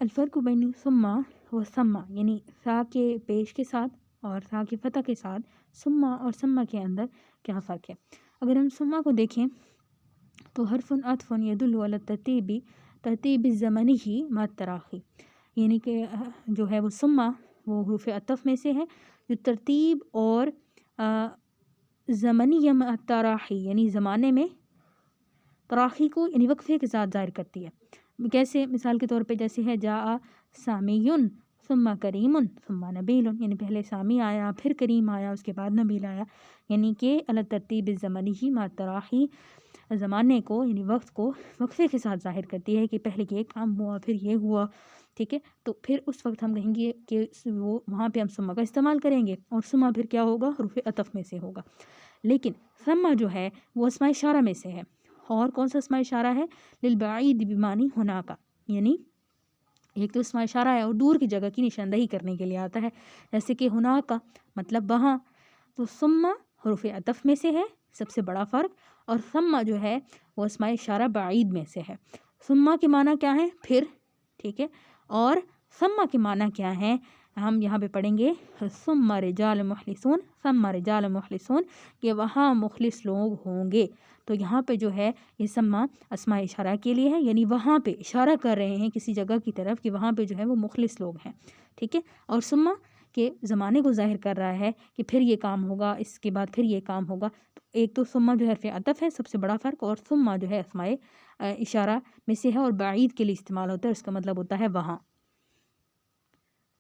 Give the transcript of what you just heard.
الفرق بین ثم و ثم یعنی سا کے پیش کے ساتھ اور سا کی فتح کے ساتھ ثم اور ثم کے اندر کیا فرق ہے. اگر ہم ثم کو دیکھیں تو حرف عطف یدل علی ترتیب الزمنی ہی مع التراخی، یعنی کہ جو ہے وہ ثم وہ حروف عطف میں سے ہے جو ترتیب اور زمنی مع التراخی یعنی زمانے میں تراخی کو یعنی وقفے کے ساتھ ظاہر کرتی ہے. کیسے؟ مثال کے طور پہ جیسے ہے جاء سامیٌ ثم کریم ثم نبیل، یعنی پہلے سامی آیا پھر کریم آیا اس کے بعد نبیل آیا، یعنی کہ علی ترتیب الزمنی ہی مع التراخی زمانے کو یعنی وقت کو وقفے کے ساتھ ظاہر کرتی ہے کہ پہلے یہ کام ہوا پھر یہ ہوا. ٹھیک ہے، تو پھر اس وقت ہم کہیں گے کہ وہ وہاں پہ ہم ثم کا استعمال کریں گے اور ثم پھر کیا ہوگا؟ حروف عطف میں سے ہوگا. لیکن ثم جو ہے وہ اسماء اشارہ میں سے ہے. اور کون سا اسماء اشارہ ہے؟ للبعید بمعنی ہونا کا، یعنی ایک تو اسماء اشارہ ہے اور دور کی جگہ کی نشاندہی کرنے کے لیے آتا ہے، جیسے کہ ہونا کا مطلب وہاں. تو ثم حروف عطف میں سے ہے سب سے بڑا فرق، اور ثم جو ہے وہ اسماء اشارہ بعید میں سے ہے. ثم کے معنی کیا ہے؟ پھر. ٹھیک ہے، اور ثم کے معنی کیا ہے ہم یہاں پہ پڑھیں گے ثم رجال مخلصون، ثم رجال مخلصون کہ وہاں مخلص لوگ ہوں گے. تو یہاں پہ جو ہے یہ ثم اسماء اشارہ کے لیے ہے، یعنی وہاں پہ اشارہ کر رہے ہیں کسی جگہ کی طرف کہ وہاں پہ جو ہے وہ مخلص لوگ ہیں. ٹھیک ہے، اور ثم کے زمانے کو ظاہر کر رہا ہے کہ پھر یہ کام ہوگا اس کے بعد پھر یہ کام ہوگا. تو ایک تو ثم جو حرف عطف ہے سب سے بڑا فرق، اور ثم جو ہے اسماء اشارہ میں سے ہے اور بعید کے لیے استعمال ہوتا ہے، اس کا مطلب ہوتا ہے وہاں.